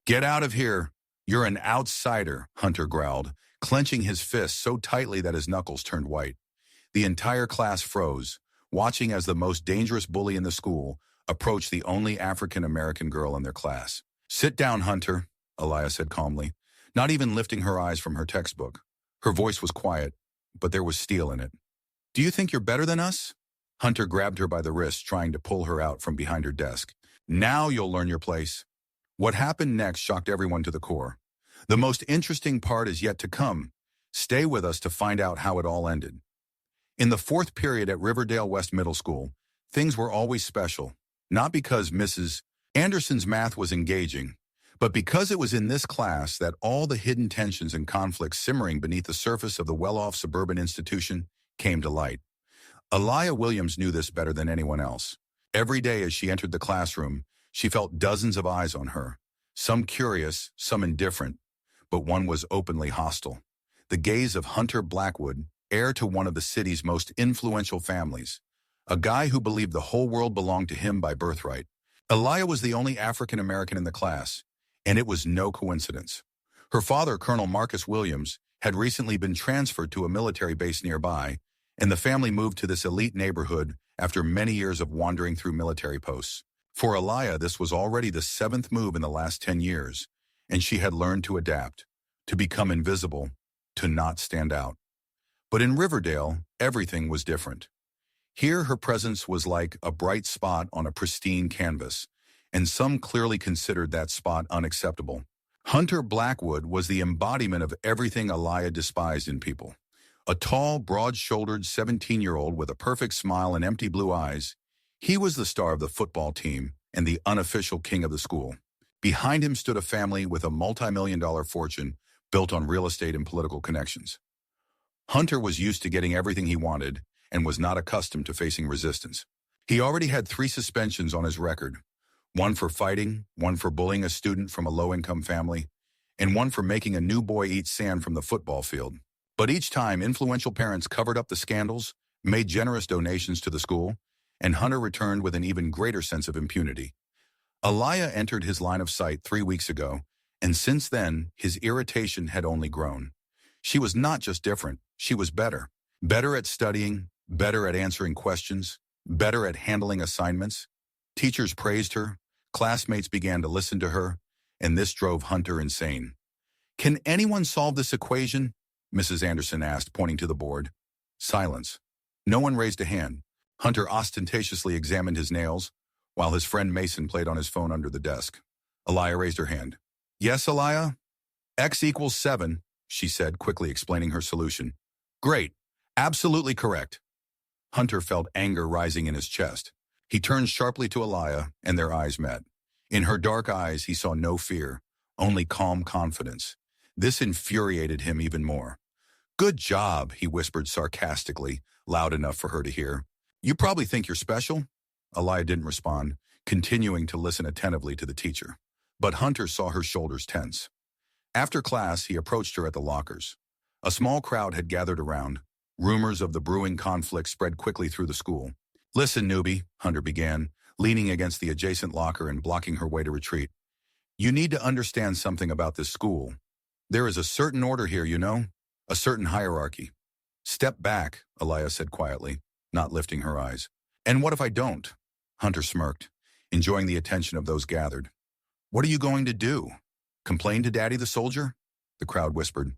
Get out of here. You're an outsider, Hunter growled, clenching his fist so tightly that his knuckles turned white. The entire class froze, watching as the most dangerous bully in the school approached the only African-American girl in their class. Sit down, Hunter, Aliyah said calmly, not even lifting her eyes from her textbook. Her voice was quiet, but there was steel in it. Do you think you're better than us? Hunter grabbed her by the wrist, trying to pull her out from behind her desk. Now you'll learn your place. What happened next shocked everyone to the core. The most interesting part is yet to come. Stay with us to find out how it all ended. In the fourth period at Riverdale West Middle School, things were always special, not because Mrs. Anderson's math was engaging, but because it was in this class that all the hidden tensions and conflicts simmering beneath the surface of the well-off suburban institution came to light. Aliyah Williams knew this better than anyone else. Every day as she entered the classroom, she felt dozens of eyes on her, some curious, some indifferent, but one was openly hostile. The gaze of Hunter Blackwood, heir to one of the city's most influential families, a guy who believed the whole world belonged to him by birthright. Aliyah was the only African-American in the class, and it was no coincidence. Her father, Colonel Marcus Williams, had recently been transferred to a military base nearby, and the family moved to this elite neighborhood after many years of wandering through military posts. For Aliyah, this was already the 7th move in the last 10 years, and she had learned to adapt, to become invisible, to not stand out. But in Riverdale, everything was different. Here, her presence was like a bright spot on a pristine canvas, and some clearly considered that spot unacceptable. Hunter Blackwood was the embodiment of everything Aliyah despised in people. A tall, broad-shouldered 17-year-old with a perfect smile and empty blue eyes, he was the star of the football team and the unofficial king of the school. Behind him stood a family with a multi-million-dollar fortune built on real estate and political connections. Hunter was used to getting everything he wanted and was not accustomed to facing resistance. He already had 3 suspensions on his record, one for fighting, one for bullying a student from a low-income family, and one for making a new boy eat sand from the football field. But each time, influential parents covered up the scandals, made generous donations to the school, and Hunter returned with an even greater sense of impunity. Aliyah entered his line of sight 3 weeks ago, and since then, his irritation had only grown. She was not just different, she was better. Better at studying, better at answering questions, better at handling assignments. Teachers praised her, classmates began to listen to her, and this drove Hunter insane. "Can anyone solve this equation?" Mrs. Anderson asked, pointing to the board. Silence. No one raised a hand. Hunter ostentatiously examined his nails, while his friend Mason played on his phone under the desk. Aliyah raised her hand. "Yes, Aliyah?" "X equals 7, she said, quickly explaining her solution. "Great. Absolutely correct." Hunter felt anger rising in his chest. He turned sharply to Aliyah, and their eyes met. In her dark eyes, he saw no fear, only calm confidence. This infuriated him even more. "Good job," he whispered sarcastically, loud enough for her to hear. "You probably think you're special?" Aliyah didn't respond, continuing to listen attentively to the teacher. But Hunter saw her shoulders tense. After class, he approached her at the lockers. A small crowd had gathered around. Rumors of the brewing conflict spread quickly through the school. "Listen, newbie," Hunter began, leaning against the adjacent locker and blocking her way to retreat. "You need to understand something about this school. There is a certain order here, you know? A certain hierarchy." "Step back," Aliyah said quietly, not lifting her eyes. "And what if I don't?" Hunter smirked, enjoying the attention of those gathered. "What are you going to do? Complain to Daddy the soldier?" the crowd whispered.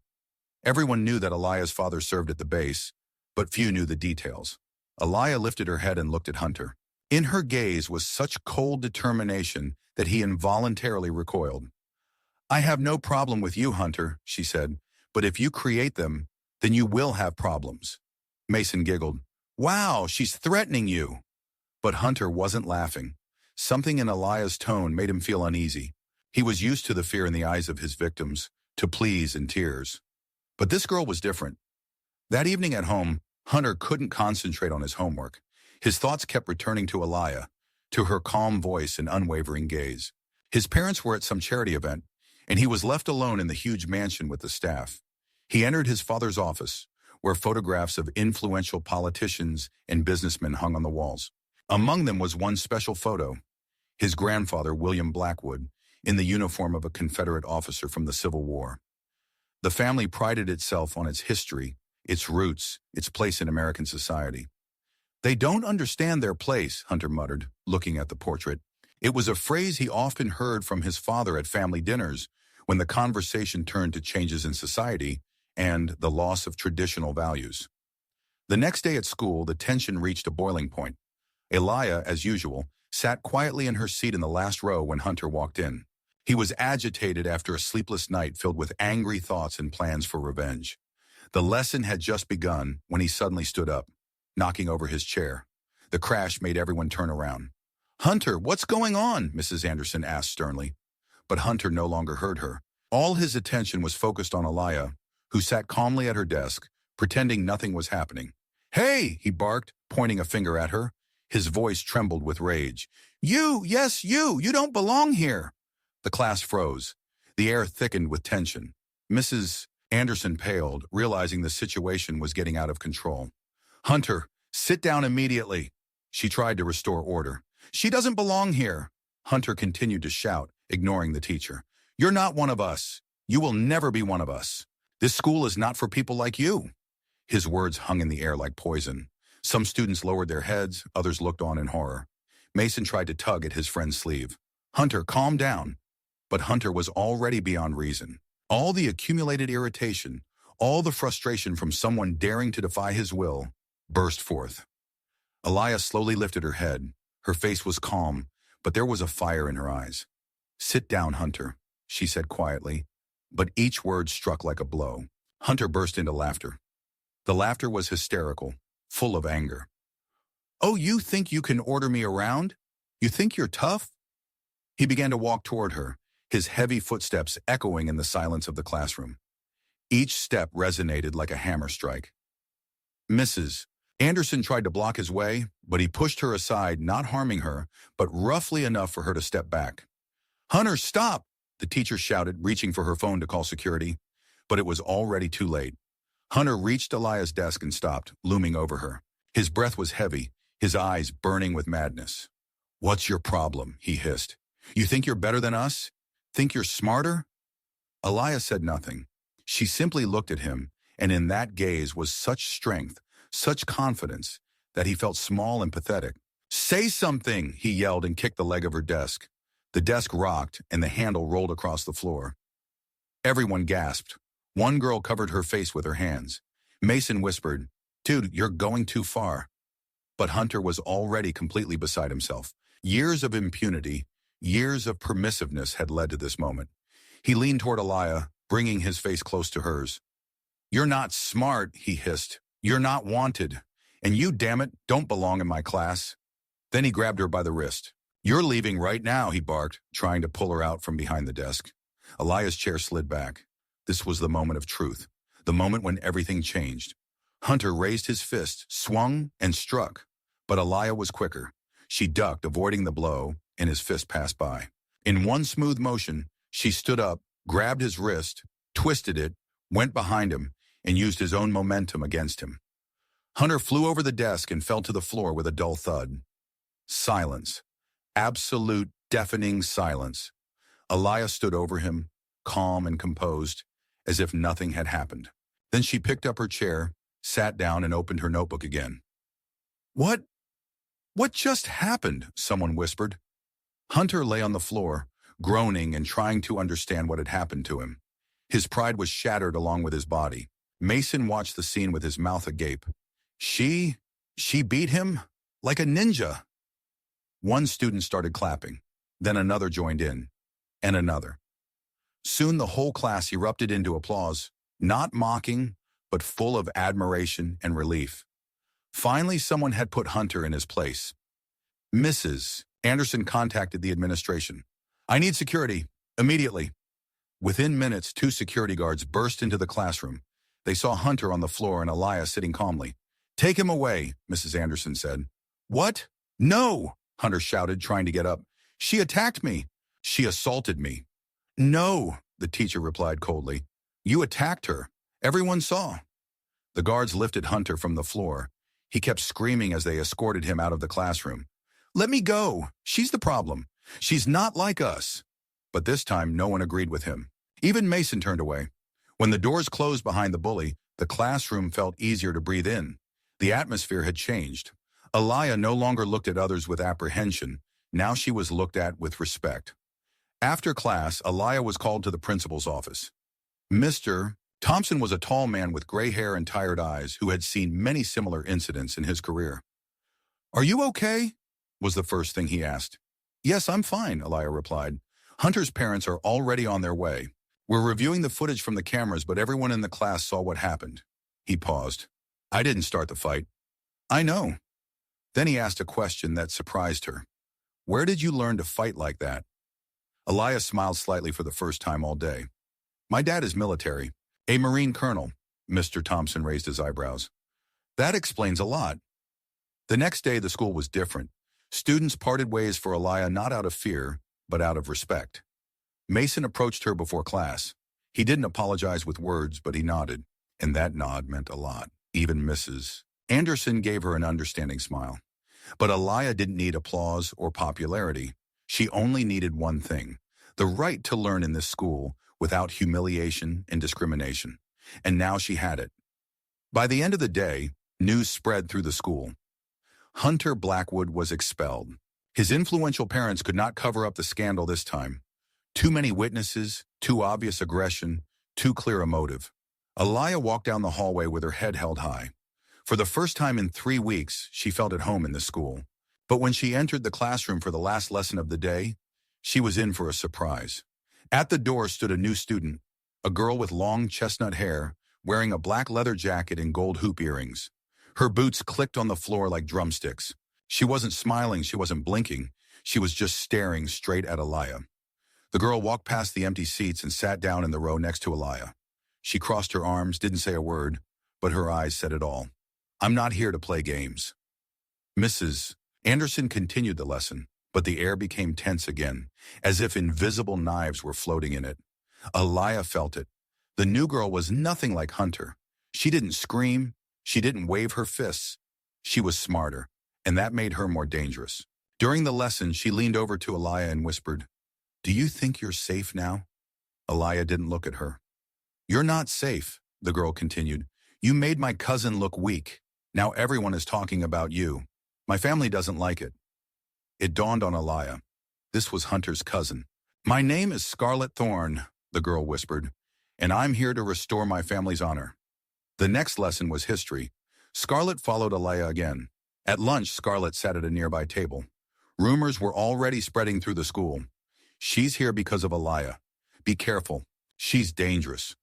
Everyone knew that Aliyah's father served at the base, but few knew the details. Aliyah lifted her head and looked at Hunter. In her gaze was such cold determination that he involuntarily recoiled. "I have no problem with you, Hunter," she said, "but if you create them, then you will have problems." Mason giggled. "Wow, she's threatening you." But Hunter wasn't laughing. Something in Aliyah's tone made him feel uneasy. He was used to the fear in the eyes of his victims, to pleas and tears. But this girl was different. That evening at home, Hunter couldn't concentrate on his homework. His thoughts kept returning to Aliyah, to her calm voice and unwavering gaze. His parents were at some charity event, and he was left alone in the huge mansion with the staff. He entered his father's office, where photographs of influential politicians and businessmen hung on the walls. Among them was one special photo. His grandfather, William Blackwood, in the uniform of a Confederate officer from the Civil War. The family prided itself on its history, its roots, its place in American society. "They don't understand their place," Hunter muttered, looking at the portrait. It was a phrase he often heard from his father at family dinners when the conversation turned to changes in society and the loss of traditional values. The next day at school, the tension reached a boiling point. Elia, as usual, sat quietly in her seat in the last row when Hunter walked in. He was agitated after a sleepless night filled with angry thoughts and plans for revenge. The lesson had just begun when he suddenly stood up, knocking over his chair. The crash made everyone turn around. "Hunter, what's going on?" Mrs. Anderson asked sternly. But Hunter no longer heard her. All his attention was focused on Elia, who sat calmly at her desk, pretending nothing was happening. "Hey!" he barked, pointing a finger at her. His voice trembled with rage. Yes, you don't belong here." The class froze. The air thickened with tension. Mrs. Anderson paled, realizing the situation was getting out of control. "Hunter, sit down immediately." She tried to restore order. "She doesn't belong here." Hunter continued to shout, ignoring the teacher. "You're not one of us. You will never be one of us. This school is not for people like you." His words hung in the air like poison. Some students lowered their heads, others looked on in horror. Mason tried to tug at his friend's sleeve. "Hunter, calm down." But Hunter was already beyond reason. All the accumulated irritation, all the frustration from someone daring to defy his will, burst forth. Elia slowly lifted her head. Her face was calm, but there was a fire in her eyes. "Sit down, Hunter," she said quietly, but each word struck like a blow. Hunter burst into laughter. The laughter was hysterical, full of anger. "Oh, you think you can order me around? You think you're tough?" He began to walk toward her, his heavy footsteps echoing in the silence of the classroom. Each step resonated like a hammer strike. Mrs. Anderson tried to block his way, but he pushed her aside, not harming her, but roughly enough for her to step back. "Hunter, stop!" the teacher shouted, reaching for her phone to call security. But it was already too late. Hunter reached Elia's desk and stopped, looming over her. His breath was heavy, his eyes burning with madness. "What's your problem?" he hissed. "You think you're better than us? Think you're smarter?" Elia said nothing. She simply looked at him, and in that gaze was such strength, such confidence, that he felt small and pathetic. "Say something!" he yelled and kicked the leg of her desk. The desk rocked, and the handle rolled across the floor. Everyone gasped. One girl covered her face with her hands. Mason whispered, "Dude, you're going too far." But Hunter was already completely beside himself. Years of impunity, years of permissiveness had led to this moment. He leaned toward Elia, bringing his face close to hers. "You're not smart," he hissed. "You're not wanted. And you, damn it, don't belong in my class." Then he grabbed her by the wrist. "You're leaving right now," he barked, trying to pull her out from behind the desk. Elia's chair slid back. This was the moment of truth, the moment when everything changed. Hunter raised his fist, swung, and struck. But Elia was quicker. She ducked, avoiding the blow, and his fist passed by. In one smooth motion, she stood up, grabbed his wrist, twisted it, went behind him, and used his own momentum against him. Hunter flew over the desk and fell to the floor with a dull thud. Silence. Absolute, deafening silence. Elia stood over him, calm and composed, as if nothing had happened. Then she picked up her chair, sat down, and opened her notebook again. What just happened?" someone whispered. Hunter lay on the floor, groaning and trying to understand what had happened to him. His pride was shattered along with his body. Mason watched the scene with his mouth agape. She beat him? Like a ninja. One student started clapping. Then another joined in. And another. Soon the whole class erupted into applause, not mocking, but full of admiration and relief. Finally, someone had put Hunter in his place. Mrs. Anderson contacted the administration. "I need security, immediately." Within minutes, 2 security guards burst into the classroom. They saw Hunter on the floor and Elia sitting calmly. "Take him away," Mrs. Anderson said. "What? No!" Hunter shouted, trying to get up. "She attacked me. She assaulted me." "No," the teacher replied coldly. "You attacked her. Everyone saw." The guards lifted Hunter from the floor. He kept screaming as they escorted him out of the classroom. "Let me go. She's the problem. She's not like us." But this time, no one agreed with him. Even Mason turned away. When the doors closed behind the bully, the classroom felt easier to breathe in. The atmosphere had changed. Aliyah no longer looked at others with apprehension. Now she was looked at with respect. After class, Aliyah was called to the principal's office. Mr. Thompson was a tall man with gray hair and tired eyes who had seen many similar incidents in his career. "Are you okay?" was the first thing he asked. "Yes, I'm fine," Aliyah replied. "Hunter's parents are already on their way. We're reviewing the footage from the cameras, but everyone in the class saw what happened." He paused. "I didn't start the fight." "I know." Then he asked a question that surprised her. "Where did you learn to fight like that?" Aliyah smiled slightly for the first time all day. "My dad is military, a Marine colonel." Mr. Thompson raised his eyebrows. "That explains a lot." The next day, the school was different. Students parted ways for Aliyah not out of fear, but out of respect. Mason approached her before class. He didn't apologize with words, but he nodded, and that nod meant a lot. Even Mrs. Anderson gave her an understanding smile. But Aliyah didn't need applause or popularity. She only needed one thing: the right to learn in this school without humiliation and discrimination. And now she had it. By the end of the day, news spread through the school. Hunter Blackwood was expelled. His influential parents could not cover up the scandal this time. Too many witnesses, too obvious aggression, too clear a motive. Aliyah walked down the hallway with her head held high. For the first time in 3 weeks, she felt at home in the school. But when she entered the classroom for the last lesson of the day, she was in for a surprise. At the door stood a new student, a girl with long chestnut hair, wearing a black leather jacket and gold hoop earrings. Her boots clicked on the floor like drumsticks. She wasn't smiling, she wasn't blinking. She was just staring straight at Aliyah. The girl walked past the empty seats and sat down in the row next to Aliyah. She crossed her arms, didn't say a word, but her eyes said it all. "I'm not here to play games." Mrs. Anderson continued the lesson, but the air became tense again, as if invisible knives were floating in it. Aliyah felt it. The new girl was nothing like Hunter. She didn't scream. She didn't wave her fists. She was smarter, and that made her more dangerous. During the lesson, she leaned over to Aliyah and whispered, "Do you think you're safe now?" Aliyah didn't look at her. "You're not safe," the girl continued. "You made my cousin look weak. Now everyone is talking about you. My family doesn't like it." It dawned on Aliyah. This was Hunter's cousin. "My name is Scarlett Thorne," the girl whispered, "and I'm here to restore my family's honor." The next lesson was history. Scarlett followed Aliyah again. At lunch, Scarlett sat at a nearby table. Rumors were already spreading through the school. "She's here because of Aliyah. Be careful. She's dangerous."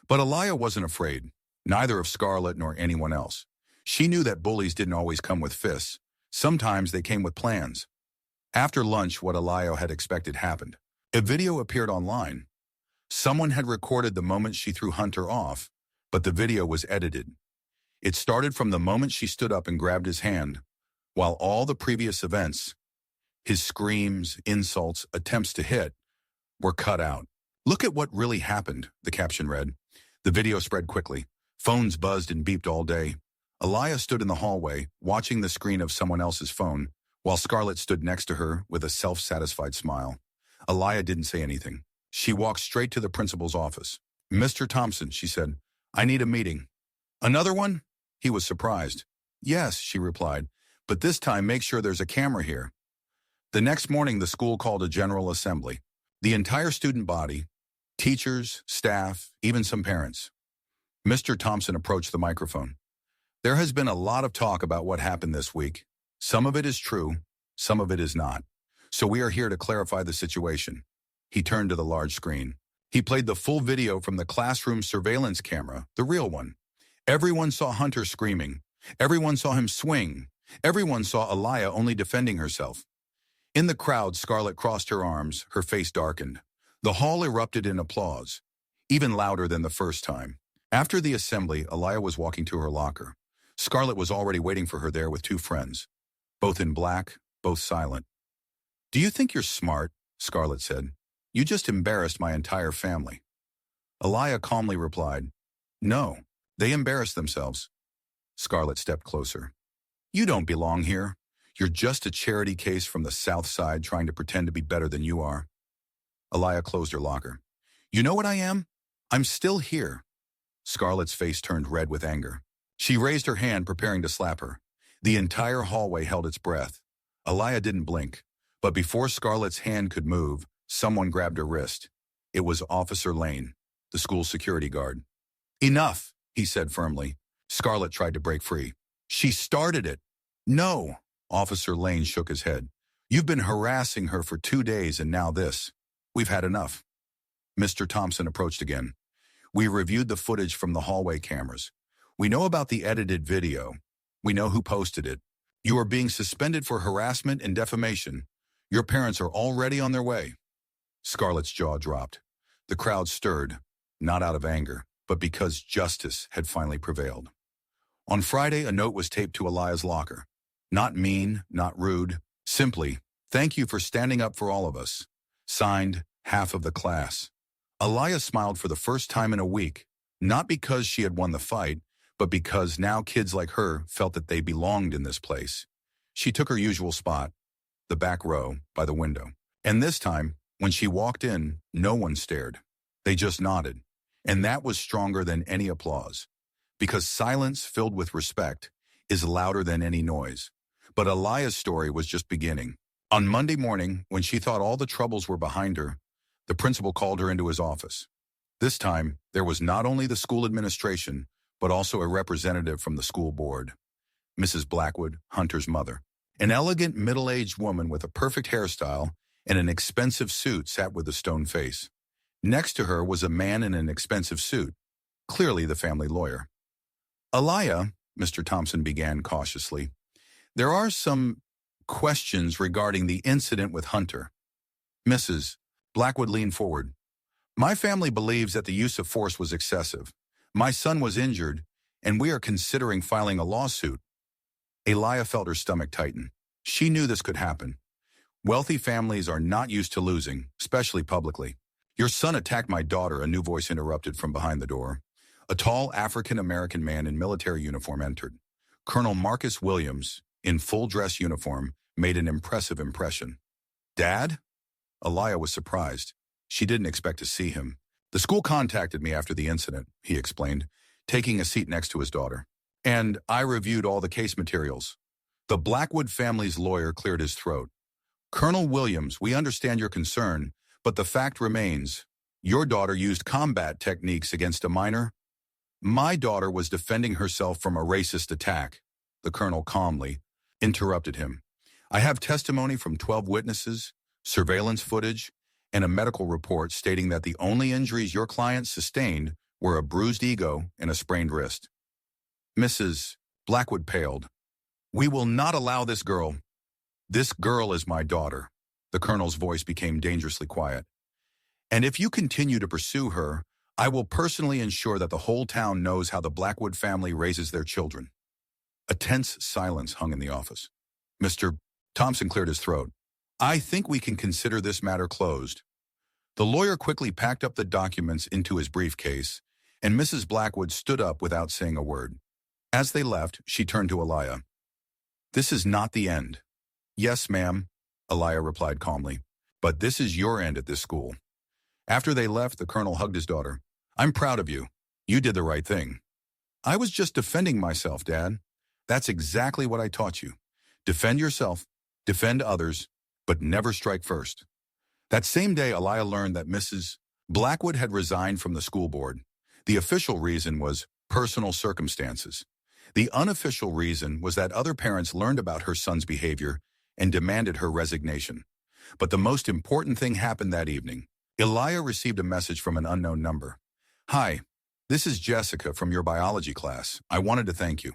But Aliyah wasn't afraid, neither of Scarlett nor anyone else. She knew that bullies didn't always come with fists. Sometimes they came with plans. After lunch, what Aliyah had expected happened. A video appeared online. Someone had recorded the moment she threw Hunter off, but the video was edited. It started from the moment she stood up and grabbed his hand, while all the previous events, his screams, insults, attempts to hit, were cut out. "Look at what really happened," the caption read. The video spread quickly. Phones buzzed and beeped all day. Aliyah stood in the hallway, watching the screen of someone else's phone, while Scarlett stood next to her with a self-satisfied smile. Aliyah didn't say anything. She walked straight to the principal's office. "Mr. Thompson," she said, "I need a meeting." "Another one?" He was surprised. "Yes," she replied, "but this time make sure there's a camera here." The next morning, the school called a general assembly. The entire student body, teachers, staff, even some parents. Mr. Thompson approached the microphone. "There has been a lot of talk about what happened this week. Some of it is true, some of it is not. So we are here to clarify the situation." He turned to the large screen. He played the full video from the classroom surveillance camera, the real one. Everyone saw Hunter screaming. Everyone saw him swing. Everyone saw Aliyah only defending herself. In the crowd, Scarlett crossed her arms, her face darkened. The hall erupted in applause, even louder than the first time. After the assembly, Aliyah was walking to her locker. Scarlett was already waiting for her there with 2 friends, both in black, both silent. "Do you think you're smart?" Scarlett said. "You just embarrassed my entire family." Aliyah calmly replied, "No, they embarrassed themselves." Scarlett stepped closer. "You don't belong here. You're just a charity case from the South Side trying to pretend to be better than you are." Aliyah closed her locker. You know what I am? I'm still here. Scarlett's face turned red with anger. She raised her hand, preparing to slap her. The entire hallway held its breath. Aliyah didn't blink, but before Scarlett's hand could move, someone grabbed her wrist. It was Officer Lane, the school security guard. Enough, he said firmly. Scarlett tried to break free. She started it. No, Officer Lane shook his head. You've been harassing her for 2 days and now this. We've had enough. Mr. Thompson approached again. We reviewed the footage from the hallway cameras. We know about the edited video. We know who posted it. You are being suspended for harassment and defamation. Your parents are already on their way. Scarlett's jaw dropped. The crowd stirred, not out of anger, but because justice had finally prevailed. On Friday, a note was taped to Aliyah's locker. Not mean, not rude. Simply, thank you for standing up for all of us. Signed, half of the class. Aliyah smiled for the first time in a week, not because she had won the fight, but because now kids like her felt that they belonged in this place. She took her usual spot, the back row, by the window. And this time, when she walked in, no one stared. They just nodded. And that was stronger than any applause. Because silence filled with respect is louder than any noise. But Aliyah's story was just beginning. On Monday morning, when she thought all the troubles were behind her, the principal called her into his office. This time, there was not only the school administration, but also a representative from the school board. Mrs. Blackwood, Hunter's mother. An elegant, middle-aged woman with a perfect hairstyle and an expensive suit sat with a stone face. Next to her was a man in an expensive suit, clearly the family lawyer. Aliyah, Mr. Thompson began cautiously, there are some questions regarding the incident with Hunter. Mrs. Blackwood leaned forward. My family believes that the use of force was excessive. My son was injured, and we are considering filing a lawsuit. Aliyah felt her stomach tighten. She knew this could happen. Wealthy families are not used to losing, especially publicly. Your son attacked my daughter, a new voice interrupted from behind the door. A tall African-American man in military uniform entered. Colonel Marcus Williams, in full dress uniform, made an impressive impression. Dad? Aliyah was surprised. She didn't expect to see him. The school contacted me after the incident, he explained, taking a seat next to his daughter. And I reviewed all the case materials. The Blackwood family's lawyer cleared his throat. Colonel Williams, we understand your concern, but the fact remains, your daughter used combat techniques against a minor. My daughter was defending herself from a racist attack, the colonel calmly interrupted him. I have testimony from 12 witnesses, surveillance footage, and a medical report stating that the only injuries your client sustained were a bruised ego and a sprained wrist. Mrs. Blackwood paled. We will not allow this girl. This girl is my daughter. The colonel's voice became dangerously quiet. And if you continue to pursue her, I will personally ensure that the whole town knows how the Blackwood family raises their children. A tense silence hung in the office. Mr. Thompson cleared his throat. I think we can consider this matter closed. The lawyer quickly packed up the documents into his briefcase, and Mrs. Blackwood stood up without saying a word. As they left, she turned to Aliyah. This is not the end. Yes, ma'am, Aliyah replied calmly, but this is your end at this school. After they left, the colonel hugged his daughter. I'm proud of you. You did the right thing. I was just defending myself, Dad. That's exactly what I taught you. Defend yourself, defend others, but never strike first. That same day, Aliyah learned that Mrs. Blackwood had resigned from the school board. The official reason was personal circumstances. The unofficial reason was that other parents learned about her son's behavior and demanded her resignation. But the most important thing happened that evening. Aliyah received a message from an unknown number. Hi, this is Jessica from your biology class. I wanted to thank you.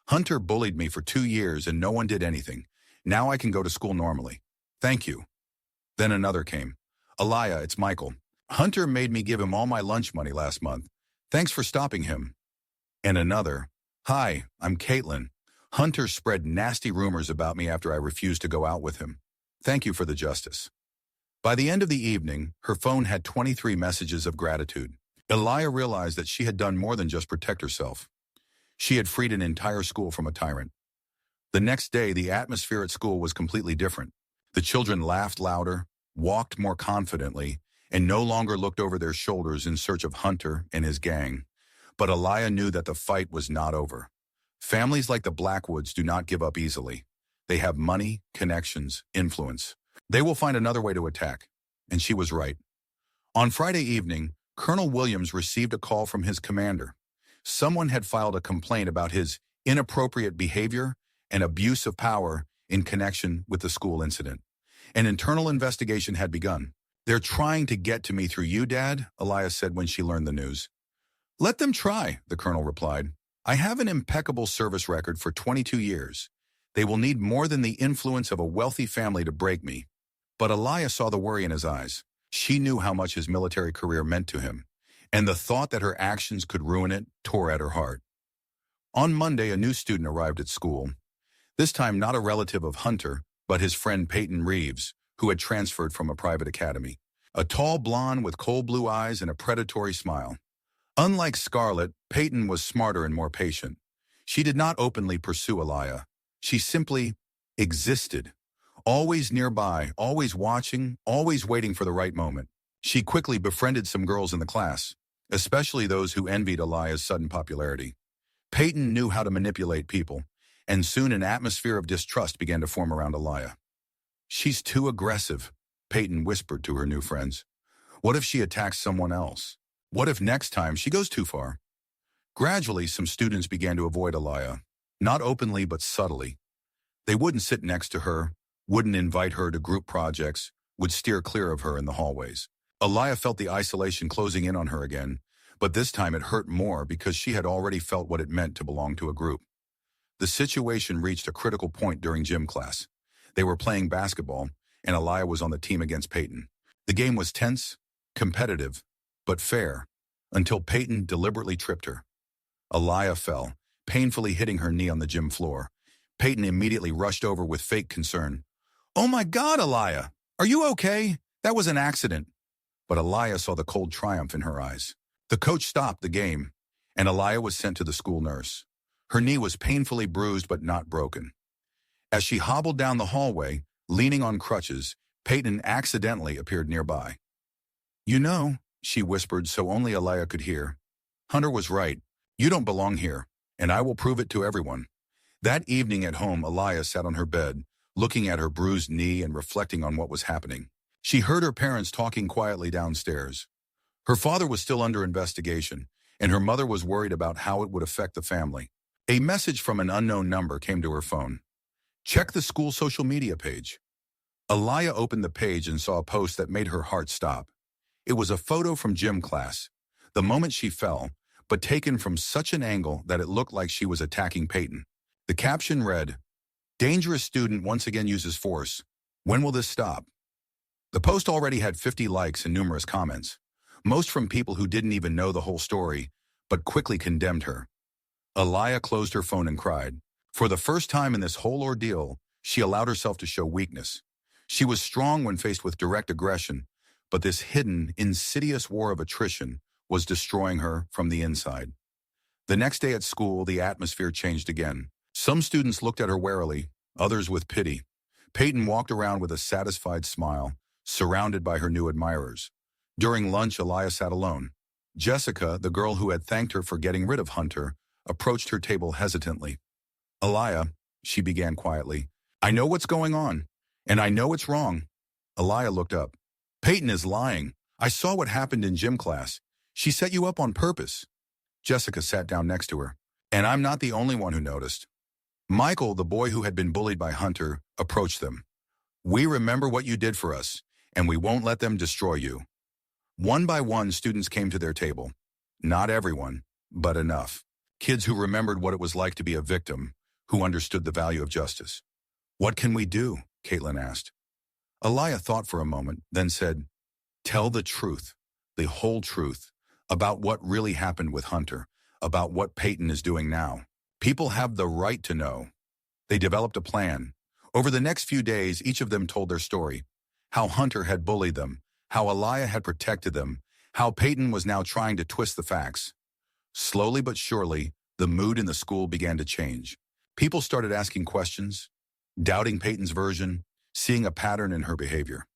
Hunter bullied me for 2 years and no one did anything. Now I can go to school normally. Thank you. Then another came. Aliyah, it's Michael. Hunter made me give him all my lunch money last month. Thanks for stopping him. And another. Hi, I'm Caitlin. Hunter spread nasty rumors about me after I refused to go out with him. Thank you for the justice. By the end of the evening, her phone had 23 messages of gratitude. Aliyah realized that she had done more than just protect herself. She had freed an entire school from a tyrant. The next day, the atmosphere at school was completely different. The children laughed louder, walked more confidently, and no longer looked over their shoulders in search of Hunter and his gang. But Aliyah knew that the fight was not over. Families like the Blackwoods do not give up easily. They have money, connections, influence. They will find another way to attack. And she was right. On Friday evening, Colonel Williams received a call from his commander. Someone had filed a complaint about his inappropriate behavior and abuse of power in connection with the school incident. An internal investigation had begun. "They're trying to get to me through you, Dad," Aliyah said when she learned the news. "Let them try," the colonel replied. "I have an impeccable service record for 22 years. They will need more than the influence of a wealthy family to break me." But Aliyah saw the worry in his eyes. She knew how much his military career meant to him, and the thought that her actions could ruin it tore at her heart. On Monday, a new student arrived at school. This time not a relative of Hunter, but his friend Peyton Reeves, who had transferred from a private academy. A tall blonde with cold blue eyes and a predatory smile. Unlike Scarlett, Peyton was smarter and more patient. She did not openly pursue Aliyah. She simply existed. Always nearby, always watching, always waiting for the right moment. She quickly befriended some girls in the class, especially those who envied Aliyah's sudden popularity. Peyton knew how to manipulate people, and soon an atmosphere of distrust began to form around Aliyah. "She's too aggressive," Peyton whispered to her new friends. "What if she attacks someone else? What if next time she goes too far?" Gradually, some students began to avoid Aliyah, not openly but subtly. They wouldn't sit next to her, wouldn't invite her to group projects, would steer clear of her in the hallways. Aliyah felt the isolation closing in on her again, but this time it hurt more because she had already felt what it meant to belong to a group. The situation reached a critical point during gym class. They were playing basketball, and Aliyah was on the team against Peyton. The game was tense, competitive, but fair, until Peyton deliberately tripped her. Aliyah fell, painfully hitting her knee on the gym floor. Peyton immediately rushed over with fake concern. "Oh my God, Aliyah! Are you okay? That was an accident." But Aliyah saw the cold triumph in her eyes. The coach stopped the game, and Aliyah was sent to the school nurse. Her knee was painfully bruised but not broken. As she hobbled down the hallway, leaning on crutches, Peyton accidentally appeared nearby. "You know," she whispered so only Aliyah could hear, "Hunter was right. You don't belong here, and I will prove it to everyone." That evening at home, Aliyah sat on her bed, looking at her bruised knee and reflecting on what was happening. She heard her parents talking quietly downstairs. Her father was still under investigation, and her mother was worried about how it would affect the family. A message from an unknown number came to her phone. "Check the school social media page." Aliyah opened the page and saw a post that made her heart stop. It was a photo from gym class, the moment she fell, but taken from such an angle that it looked like she was attacking Peyton. The caption read, "Dangerous student once again uses force. When will this stop?" The post already had 50 likes and numerous comments, most from people who didn't even know the whole story, but quickly condemned her. Aliyah closed her phone and cried. For the first time in this whole ordeal, she allowed herself to show weakness. She was strong when faced with direct aggression, but this hidden, insidious war of attrition was destroying her from the inside. The next day at school, the atmosphere changed again. Some students looked at her warily, others with pity. Peyton walked around with a satisfied smile, surrounded by her new admirers. During lunch, Aliyah sat alone. Jessica, the girl who had thanked her for getting rid of Hunter, approached her table hesitantly. "Aliyah," she began quietly, "I know what's going on, and I know it's wrong." Aliyah looked up. "Peyton is lying. I saw what happened in gym class. She set you up on purpose." Jessica sat down next to her. "And I'm not the only one who noticed." Michael, the boy who had been bullied by Hunter, approached them. "We remember what you did for us, and we won't let them destroy you." One by one, students came to their table. Not everyone, but enough. Kids who remembered what it was like to be a victim, who understood the value of justice. "What can we do?" Caitlin asked. Aliyah thought for a moment, then said, "Tell the truth, the whole truth, about what really happened with Hunter, about what Peyton is doing now. People have the right to know." They developed a plan. Over the next few days, each of them told their story. How Hunter had bullied them, how Aliyah had protected them, how Peyton was now trying to twist the facts. Slowly but surely, the mood in the school began to change. People started asking questions, doubting Peyton's version, seeing a pattern in her behavior.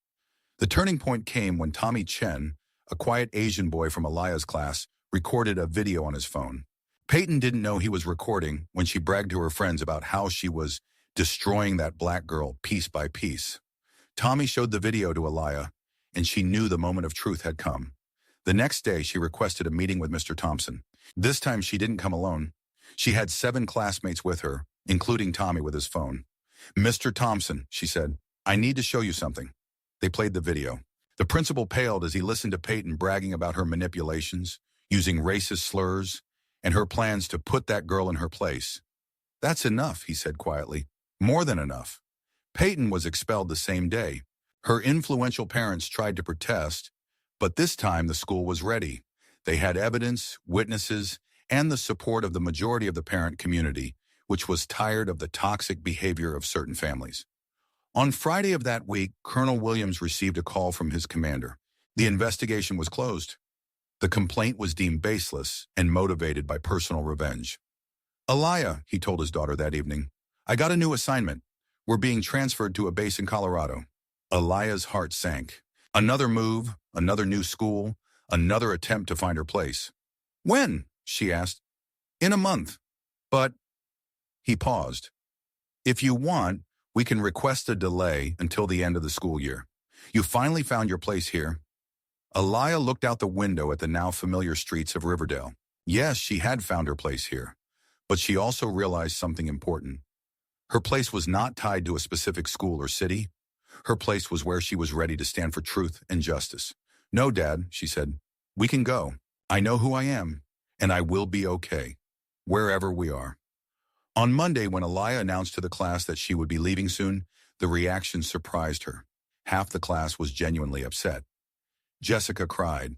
The turning point came when Tommy Chen, a quiet Asian boy from Alaya's class, recorded a video on his phone. Peyton didn't know he was recording when she bragged to her friends about how she was destroying that black girl piece by piece. Tommy showed the video to Alaya, and she knew the moment of truth had come. The next day, she requested a meeting with Mr. Thompson. This time, she didn't come alone. She had 7 classmates with her, including Tommy with his phone. "Mr. Thompson," she said, "I need to show you something." They played the video. The principal paled as he listened to Peyton bragging about her manipulations, using racist slurs, and her plans to put that girl in her place. "That's enough," he said quietly. "More than enough." Peyton was expelled the same day. Her influential parents tried to protest, but this time the school was ready. They had evidence, witnesses, and the support of the majority of the parent community, which was tired of the toxic behavior of certain families. On Friday of that week, Colonel Williams received a call from his commander. The investigation was closed. The complaint was deemed baseless and motivated by personal revenge. "Alaya," he told his daughter that evening, "I got a new assignment. We're being transferred to a base in Colorado." Alaya's heart sank. Another move, another new school, another attempt to find her place. "When?" she asked. "In a month." "But—" He paused. "If you want, we can request a delay until the end of the school year. You finally found your place here." Alaya looked out the window at the now familiar streets of Riverdale. Yes, she had found her place here, but she also realized something important. Her place was not tied to a specific school or city. Her place was where she was ready to stand for truth and justice. "No, Dad," she said. "We can go. I know who I am, and I will be okay, wherever we are." On Monday, when Alaya announced to the class that she would be leaving soon, the reaction surprised her. Half the class was genuinely upset. Jessica cried.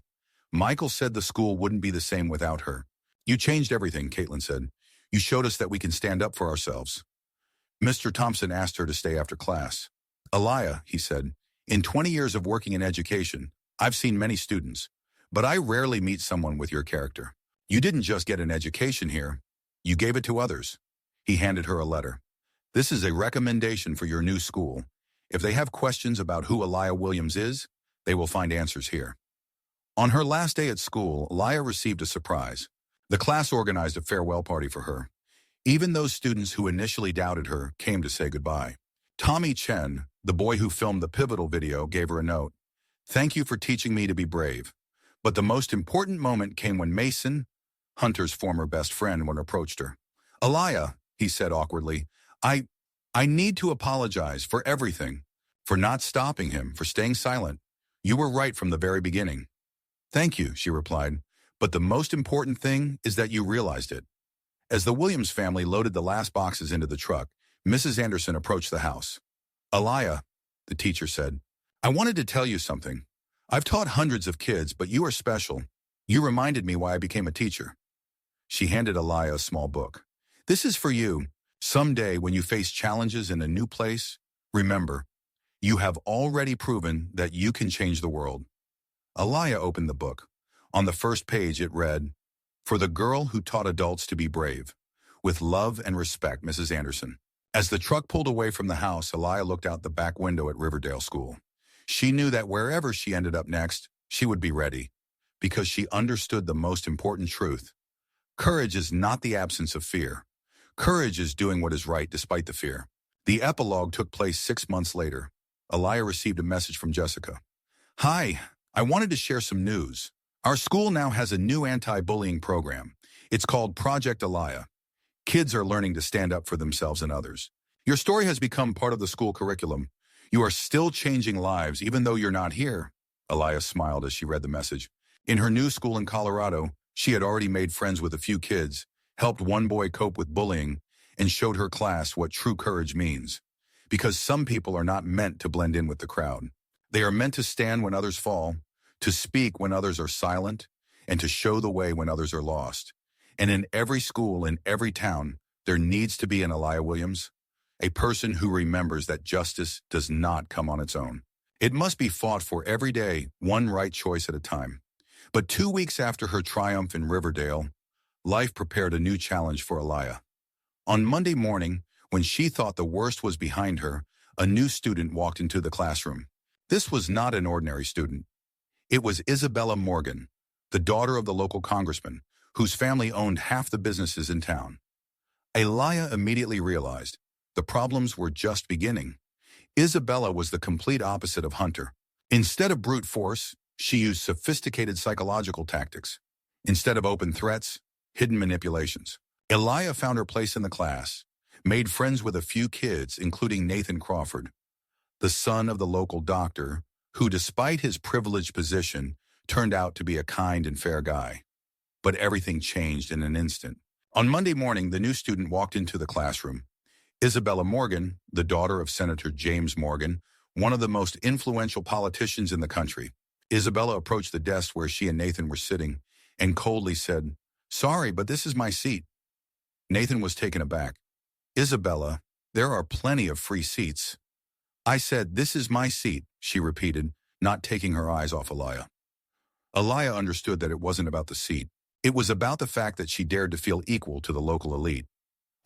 "Michael said the school wouldn't be the same without her." "You changed everything," Caitlin said. "You showed us that we can stand up for ourselves." Mr. Thompson asked her to stay after class. "Alaya," he said, "in 20 years of working in education, I've seen many students, but I rarely meet someone with your character. You didn't just get an education here. You gave it to others." He handed her a letter. "This is a recommendation for your new school. If they have questions about who Alaya Williams is, they will find answers here." On her last day at school, Alaya received a surprise. The class organized a farewell party for her. Even those students who initially doubted her came to say goodbye. Tommy Chen, the boy who filmed the pivotal video, gave her a note. "Thank you for teaching me to be brave." But the most important moment came when Mason, Hunter's former best friend, approached her. "Alaya," he said awkwardly, I need to apologize for everything, for not stopping him, for staying silent. You were right from the very beginning." "Thank you," she replied, "but the most important thing is that you realized it." As the Williams family loaded the last boxes into the truck, Mrs. Anderson approached the house. "Alaya," the teacher said, "I wanted to tell you something. I've taught hundreds of kids, but you are special. You reminded me why I became a teacher." She handed Alaya a small book. "This is for you. Someday, when you face challenges in a new place, remember, you have already proven that you can change the world." Alaya opened the book. On the first page it read, "For the girl who taught adults to be brave. With love and respect, Mrs. Anderson." As the truck pulled away from the house, Alaya looked out the back window at Riverdale School. She knew that wherever she ended up next, she would be ready, because she understood the most important truth. Courage is not the absence of fear. Courage is doing what is right despite the fear. The epilogue took place 6 months later. Alaya received a message from Jessica. "Hi, I wanted to share some news. Our school now has a new anti-bullying program. It's called Project Alaya. Kids are learning to stand up for themselves and others. Your story has become part of the school curriculum. You are still changing lives even though you're not here." Alaya smiled as she read the message. In her new school in Colorado, she had already made friends with a few kids, helped one boy cope with bullying, and showed her class what true courage means. Because some people are not meant to blend in with the crowd. They are meant to stand when others fall, to speak when others are silent, and to show the way when others are lost. And in every school, in every town, there needs to be an Alaya Williams, a person who remembers that justice does not come on its own. It must be fought for every day, one right choice at a time. But 2 weeks after her triumph in Riverdale, life prepared a new challenge for Alaya. On Monday morning, when she thought the worst was behind her, a new student walked into the classroom. This was not an ordinary student. It was Isabella Morgan, the daughter of the local congressman, whose family owned half the businesses in town. Elia immediately realized the problems were just beginning. Isabella was the complete opposite of Hunter. Instead of brute force, she used sophisticated psychological tactics. Instead of open threats, hidden manipulations. Elia found her place in the class, made friends with a few kids, including Nathan Crawford, the son of the local doctor, who, despite his privileged position, turned out to be a kind and fair guy. But everything changed in an instant. On Monday morning, the new student walked into the classroom. Isabella Morgan, the daughter of Senator James Morgan, one of the most influential politicians in the country. Isabella approached the desk where she and Nathan were sitting and coldly said, "Sorry, but this is my seat." Nathan was taken aback. "Isabella, there are plenty of free seats." "I said, this is my seat," she repeated, not taking her eyes off Elia. Elia understood that it wasn't about the seat. It was about the fact that she dared to feel equal to the local elite.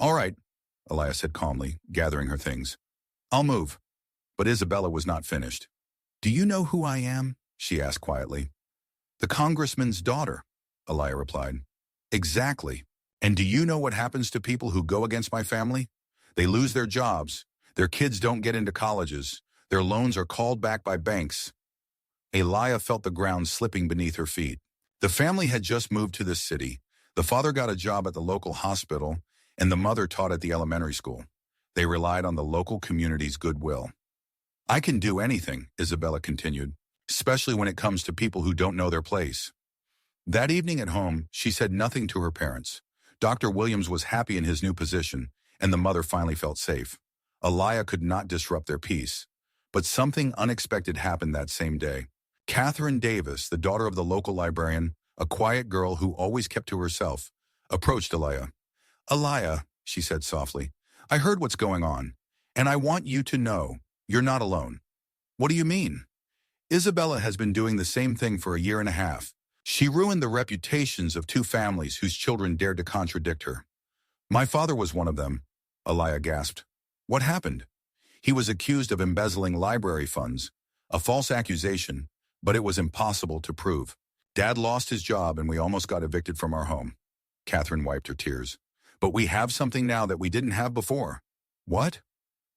"All right," Elia said calmly, gathering her things. "I'll move." But Isabella was not finished. "Do you know who I am?" she asked quietly. "The congressman's daughter," Elia replied. "Exactly. And do you know what happens to people who go against my family? They lose their jobs. Their kids don't get into colleges. Their loans are called back by banks." Elia felt the ground slipping beneath her feet. The family had just moved to this city. The father got a job at the local hospital, and the mother taught at the elementary school. They relied on the local community's goodwill. "I can do anything," Isabella continued, "especially when it comes to people who don't know their place." That evening at home, she said nothing to her parents. Dr. Williams was happy in his new position, and the mother finally felt safe. Elia could not disrupt their peace. But something unexpected happened that same day. Catherine Davis, the daughter of the local librarian, a quiet girl who always kept to herself, approached Elia. "Elia," she said softly, "I heard what's going on, and I want you to know you're not alone." "What do you mean?" "Isabella has been doing the same thing for a year and a half. She ruined the reputations of two families whose children dared to contradict her." "My father was one of them," Elia gasped. "What happened?" "He was accused of embezzling library funds, a false accusation, but it was impossible to prove. Dad lost his job and we almost got evicted from our home." Catherine wiped her tears. "But we have something now that we didn't have before." "What?"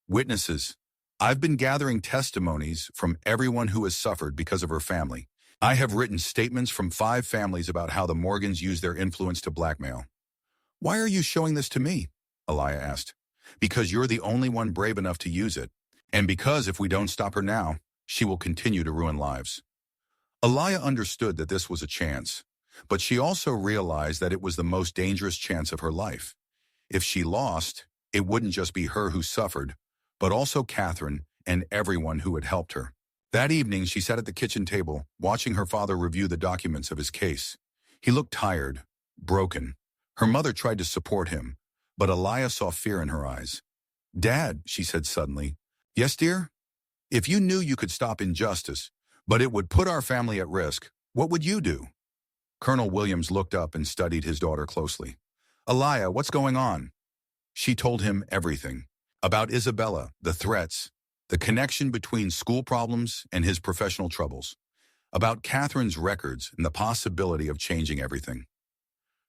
"Witnesses. I've been gathering testimonies from everyone who has suffered because of her family. I have written statements from 5 families about how the Morgans used their influence to blackmail." "Why are you showing this to me?" Elia asked. "Because you're the only one brave enough to use it. And because if we don't stop her now, she will continue to ruin lives." Elia understood that this was a chance, but she also realized that it was the most dangerous chance of her life. If she lost, it wouldn't just be her who suffered, but also Catherine and everyone who had helped her. That evening, she sat at the kitchen table, watching her father review the documents of his case. He looked tired, broken. Her mother tried to support him, but Elia saw fear in her eyes. "Dad," she said suddenly. "Yes, dear? If you knew you could stop injustice, but it would put our family at risk, what would you do?" Colonel Williams looked up and studied his daughter closely. "Elia, what's going on?" She told him everything. About Isabella, the threats, the connection between school problems and his professional troubles. About Catherine's records and the possibility of changing everything.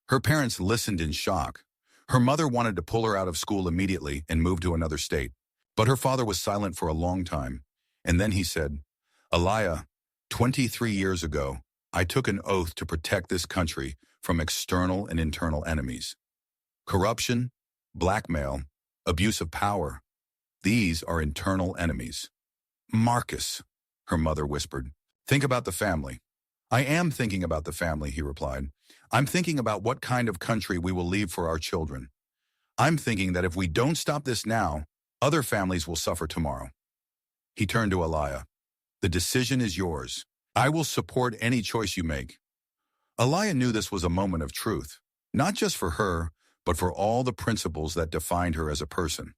Her parents listened in shock. Her mother wanted to pull her out of school immediately and move to another state. But her father was silent for a long time. And then he said, "Elia, 23 years ago, I took an oath to protect this country from external and internal enemies. Corruption, blackmail, abuse of power. These are internal enemies." "Marcus," her mother whispered, "think about the family." "I am thinking about the family," he replied. "I'm thinking about what kind of country we will leave for our children. I'm thinking that if we don't stop this now, other families will suffer tomorrow." He turned to Elia. "The decision is yours. I will support any choice you make." Elia knew this was a moment of truth, not just for her, but for all the principles that defined her as a person.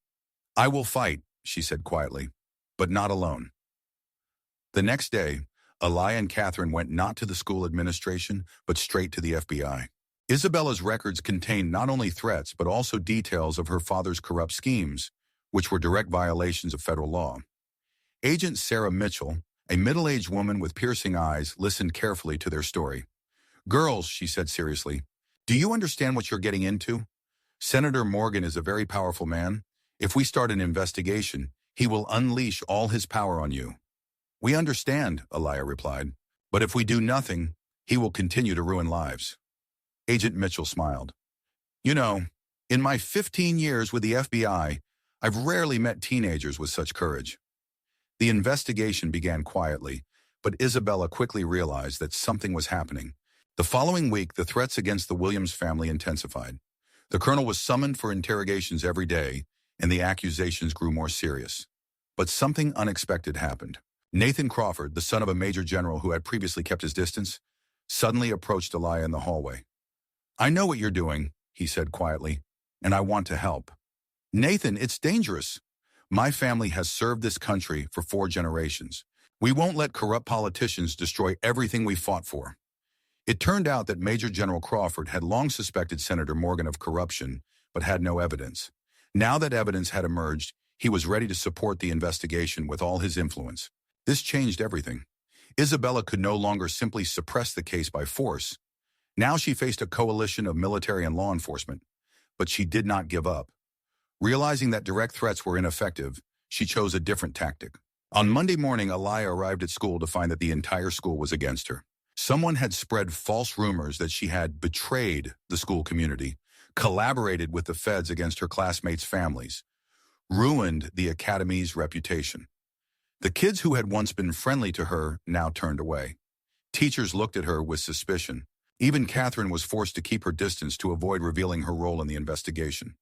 "I will fight," she said quietly, "but not alone." The next day, Elia and Catherine went not to the school administration, but straight to the FBI. Isabella's records contained not only threats, but also details of her father's corrupt schemes, which were direct violations of federal law. Agent Sarah Mitchell, A middle-aged woman with piercing eyes listened carefully to their story. "Girls," she said seriously, "do you understand what you're getting into? Senator Morgan is a very powerful man. If we start an investigation, he will unleash all his power on you." "We understand," Aliyah replied. "But if we do nothing, he will continue to ruin lives." Agent Mitchell smiled. "You know, in my 15 years with the FBI, I've rarely met teenagers with such courage." The investigation began quietly, but Isabella quickly realized that something was happening. The following week, the threats against the Williams family intensified. The colonel was summoned for interrogations every day, and the accusations grew more serious. But something unexpected happened. Nathan Crawford, the son of a major general who had previously kept his distance, suddenly approached Aliyah in the hallway. "I know what you're doing," he said quietly, "and I want to help." "Nathan, it's dangerous. My family has served this country for 4 generations. We won't let corrupt politicians destroy everything we fought for." It turned out that Major General Crawford had long suspected Senator Morgan of corruption, but had no evidence. Now that evidence had emerged, he was ready to support the investigation with all his influence. This changed everything. Isabella could no longer simply suppress the case by force. Now she faced a coalition of military and law enforcement. But she did not give up. Realizing that direct threats were ineffective, she chose a different tactic. On Monday morning, Aliyah arrived at school to find that the entire school was against her. Someone had spread false rumors that she had betrayed the school community, collaborated with the feds against her classmates' families, ruined the academy's reputation. The kids who had once been friendly to her now turned away. Teachers looked at her with suspicion. Even Catherine was forced to keep her distance to avoid revealing her role in the investigation.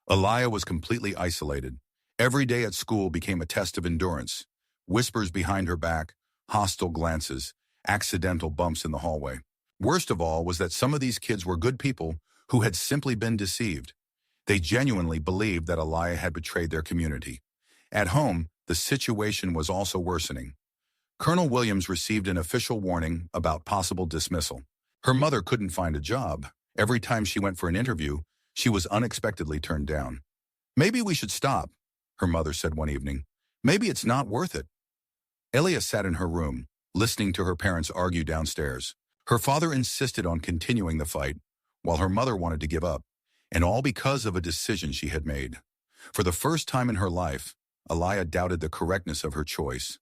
Aliyah was completely isolated. Every day at school became a test of endurance. Whispers behind her back, hostile glances, accidental bumps in the hallway. Worst of all was that some of these kids were good people who had simply been deceived. They genuinely believed that Aliyah had betrayed their community. At home, the situation was also worsening. Colonel Williams received an official warning about possible dismissal. Her mother couldn't find a job. Every time she went for an interview, she was unexpectedly turned down. "Maybe we should stop," her mother said one evening. "Maybe it's not worth it." Elia sat in her room, listening to her parents argue downstairs. Her father insisted on continuing the fight, while her mother wanted to give up, and all because of a decision she had made. For the first time in her life, Aliyah doubted the correctness of her choice.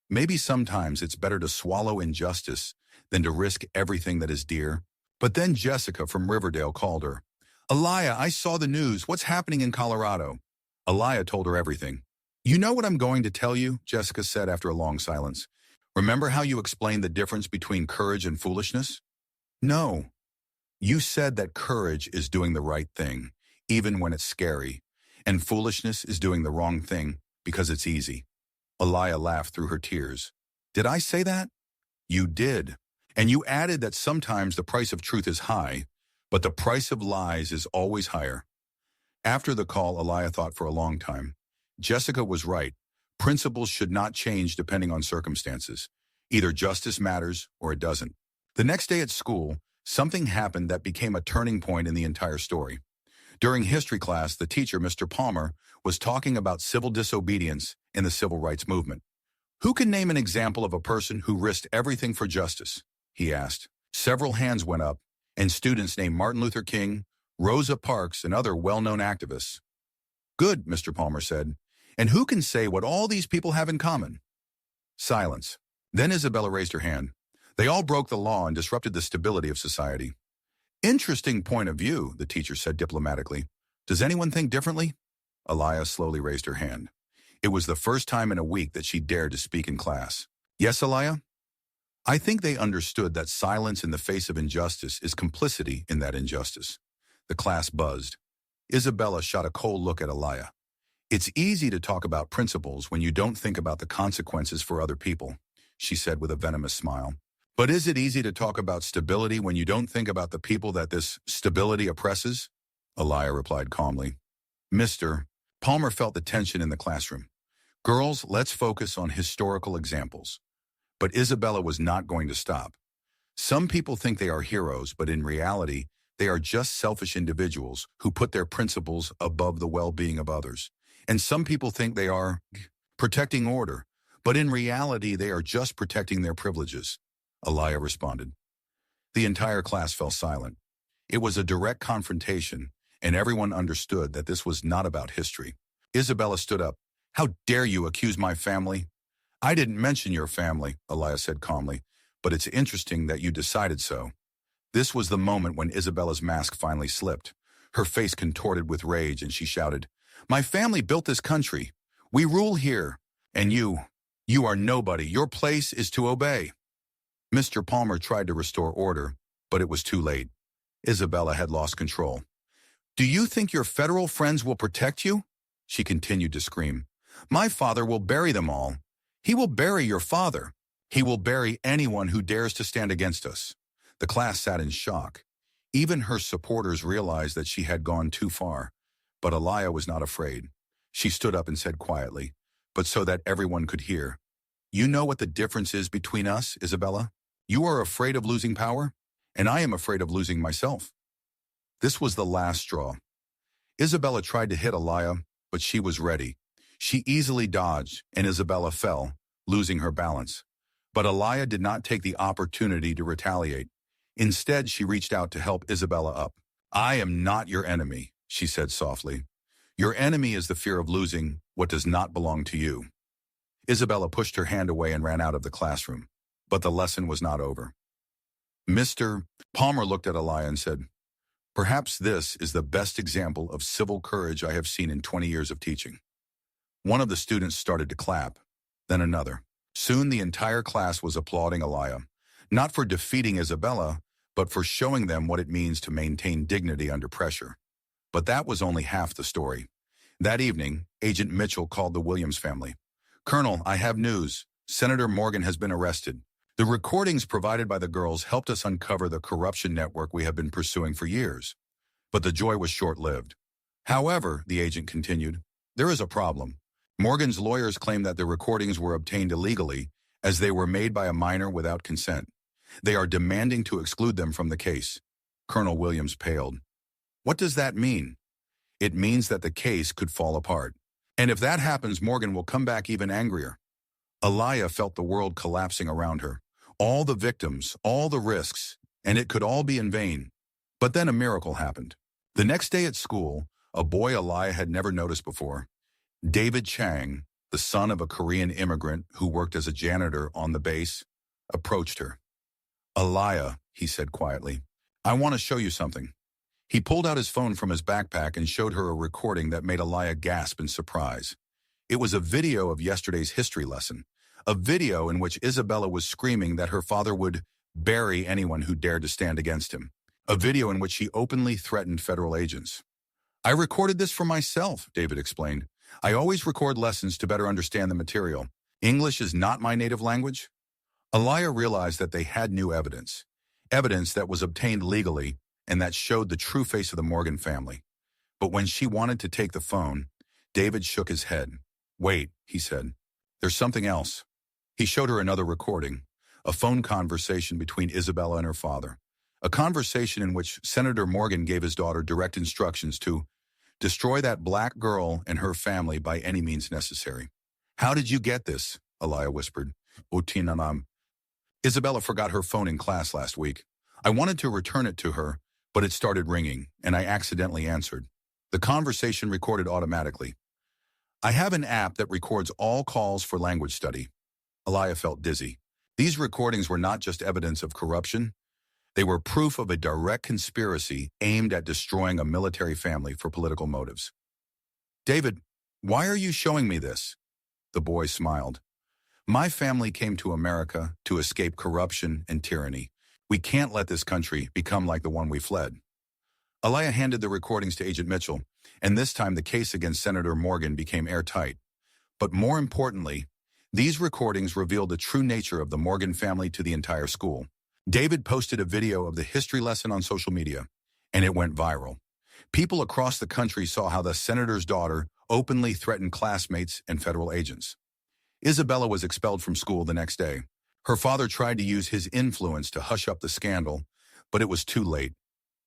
Maybe sometimes it's better to swallow injustice than to risk everything that is dear. But then Jessica from Riverdale called her. "Aliyah, I saw the news. What's happening in Colorado?" Aliyah told her everything. "You know what I'm going to tell you?" Jessica said after a long silence. "Remember how you explained the difference between courage and foolishness?" "No. You said that courage is doing the right thing, even when it's scary, and foolishness is doing the wrong thing because it's easy." Aliyah laughed through her tears. "Did I say that?" "You did. And you added that sometimes the price of truth is high, but the price of lies is always higher." After the call, Aliyah thought for a long time. Jessica was right. Principles should not change depending on circumstances. Either justice matters or it doesn't. The next day at school, something happened that became a turning point in the entire story. During history class, the teacher, Mr. Palmer, was talking about civil disobedience in the civil rights movement. "Who can name an example of a person who risked everything for justice?" he asked. Several hands went up, and students named Martin Luther King, Rosa Parks, and other well-known activists. "Good," Mr. Palmer said. "And who can say what all these people have in common?" Silence. Then Isabella raised her hand. "They all broke the law and disrupted the stability of society." "Interesting point of view," the teacher said diplomatically. "Does anyone think differently?" Aliyah slowly raised her hand. It was the first time in a week that she dared to speak in class. "Yes, Aliyah? I think they understood that silence in the face of injustice is complicity in that injustice." The class buzzed. Isabella shot a cold look at Aliyah. "It's easy to talk about principles when you don't think about the consequences for other people," she said with a venomous smile. "But is it easy to talk about stability when you don't think about the people that this stability oppresses?" Aliyah replied calmly. "Mr. Palmer felt the tension in the classroom. "Girls, let's focus on historical examples." But Isabella was not going to stop. "Some people think they are heroes, but in reality, they are just selfish individuals who put their principles above the well-being of others. And some people think they are protecting order, But in reality, they are just protecting their privileges, Aliyah responded. The entire class fell silent. It was a direct confrontation, and everyone understood that this was not about history. Isabella stood up. How dare you accuse my family? I didn't mention your family, Aliyah said calmly, but it's interesting that you decided so. This was the moment when Isabella's mask finally slipped. Her face contorted with rage, and she shouted, My family built this country. We rule here. And you are nobody. Your place is to obey. Mr. Palmer tried to restore order, but it was too late. Isabella had lost control. Do you think your federal friends will protect you? She continued to scream. My father will bury them all. He will bury your father. He will bury anyone who dares to stand against us. The class sat in shock. Even her supporters realized that she had gone too far. But Aliyah was not afraid. She stood up and said quietly, but so that everyone could hear, You know what the difference is between us, Isabella? You are afraid of losing power, and I am afraid of losing myself. This was the last straw. Isabella tried to hit Aliyah, but she was ready. She easily dodged, and Isabella fell, losing her balance. But Aliyah did not take the opportunity to retaliate. Instead, she reached out to help Isabella up. I am not your enemy, she said softly. Your enemy is the fear of losing what does not belong to you. Isabella pushed her hand away and ran out of the classroom. But the lesson was not over. Mr. Palmer looked at Aliyah and said, Perhaps this is the best example of civil courage I have seen in 20 years of teaching. One of the students started to clap, then another. Soon the entire class was applauding Aliyah, not for defeating Isabella, but for showing them what it means to maintain dignity under pressure. But that was only half the story. That evening, Agent Mitchell called the Williams family. Colonel, I have news. Senator Morgan has been arrested. The recordings provided by the girls helped us uncover the corruption network we have been pursuing for years. But the joy was short-lived. However, the agent continued, there is a problem. Morgan's lawyers claim that the recordings were obtained illegally as they were made by a minor without consent. They are demanding to exclude them from the case. Colonel Williams paled. What does that mean? It means that the case could fall apart. And if that happens, Morgan will come back even angrier. Aliyah felt the world collapsing around her. All the victims, all the risks, and it could all be in vain. But then a miracle happened. The next day at school, a boy Aliyah had never noticed before, David Chang, the son of a Korean immigrant who worked as a janitor on the base, approached her. Aliyah, he said quietly, I want to show you something. He pulled out his phone from his backpack and showed her a recording that made Aliyah gasp in surprise. It was a video of yesterday's history lesson, a video in which Isabella was screaming that her father would bury anyone who dared to stand against him, a video in which she openly threatened federal agents. I recorded this for myself, David explained. I always record lessons to better understand the material. English is not my native language. Aliyah realized that they had new evidence that was obtained legally and that showed the true face of the Morgan family. But when she wanted to take the phone, David shook his head. Wait, he said. There's something else. He showed her another recording, a phone conversation between Isabella and her father, a conversation in which Senator Morgan gave his daughter direct instructions to destroy that black girl and her family by any means necessary. How did you get this? Aliyah whispered. Utinanam. Isabella forgot her phone in class last week. I wanted to return it to her, but it started ringing, and I accidentally answered. The conversation recorded automatically. I have an app that records all calls for language study. Aliyah felt dizzy. These recordings were not just evidence of corruption. They were proof of a direct conspiracy aimed at destroying a military family for political motives. David, why are you showing me this? The boy smiled. My family came to America to escape corruption and tyranny. We can't let this country become like the one we fled. Aliyah handed the recordings to Agent Mitchell, and this time the case against Senator Morgan became airtight. But more importantly, these recordings revealed the true nature of the Morgan family to the entire school. David posted a video of the history lesson on social media, and it went viral. People across the country saw how the senator's daughter openly threatened classmates and federal agents. Isabella was expelled from school the next day. Her father tried to use his influence to hush up the scandal, but it was too late.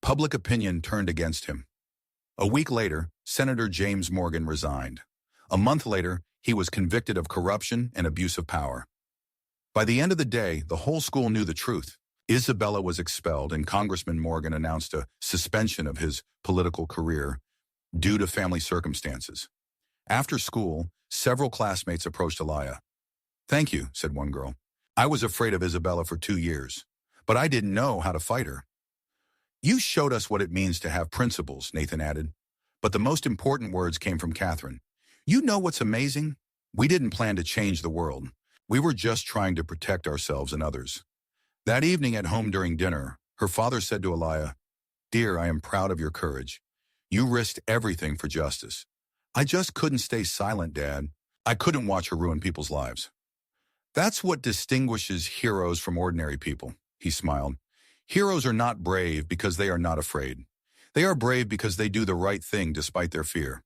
Public opinion turned against him. A week later, Senator James Morgan resigned. A month later, he was convicted of corruption and abuse of power. By the end of the day, the whole school knew the truth. Isabella was expelled, and Congressman Morgan announced a suspension of his political career due to family circumstances. After school, several classmates approached Elia. "Thank you," said one girl. "I was afraid of Isabella for 2 years, but I didn't know how to fight her." "You showed us what it means to have principles," Nathan added. But the most important words came from Catherine. "You know what's amazing? We didn't plan to change the world. We were just trying to protect ourselves and others." That evening at home during dinner, her father said to Elia, "Dear, I am proud of your courage. You risked everything for justice." "I just couldn't stay silent, Dad. I couldn't watch her ruin people's lives." "That's what distinguishes heroes from ordinary people," he smiled. "Heroes are not brave because they are not afraid. They are brave because they do the right thing despite their fear."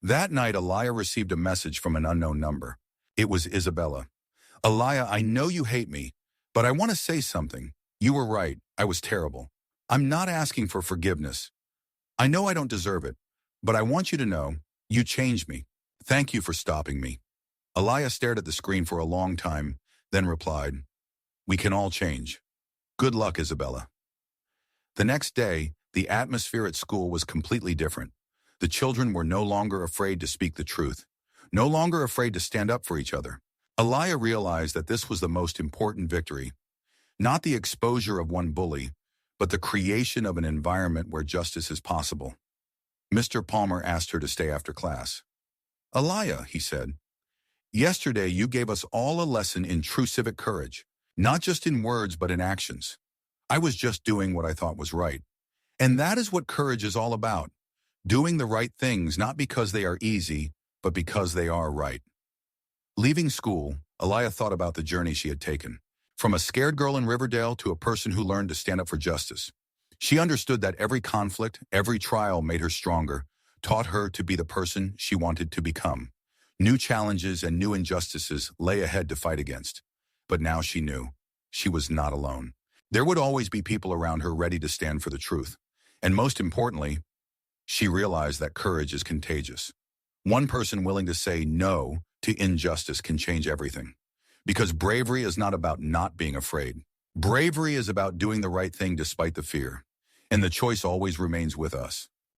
That night, Elia received a message from an unknown number. It was Isabella. "Elia, I know you hate me, but I want to say something. You were right. I was terrible. I'm not asking for forgiveness. I know I don't deserve it, but I want you to know, you changed me. Thank you for stopping me." Elia stared at the screen for a long time, then replied, "We can all change. Good luck, Isabella." The next day, the atmosphere at school was completely different. The children were no longer afraid to speak the truth, no longer afraid to stand up for each other. Elia realized that this was the most important victory, not the exposure of one bully, but the creation of an environment where justice is possible. Mr. Palmer asked her to stay after class. "Elia," he said, "yesterday you gave us all a lesson in true civic courage, not just in words but in actions. I was just doing what I thought was right. And that is what courage is all about, doing the right things not because they are easy, but because they are right." Leaving school, Elia thought about the journey she had taken. From a scared girl in Riverdale to a person who learned to stand up for justice. She understood that every conflict, every trial made her stronger, taught her to be the person she wanted to become. New challenges and new injustices lay ahead to fight against. But now she knew she was not alone. There would always be people around her ready to stand for the truth. And most importantly, she realized that courage is contagious. One person willing to say no to injustice can change everything. Because bravery is not about not being afraid. Bravery is about doing the right thing despite the fear. And the choice always remains with us.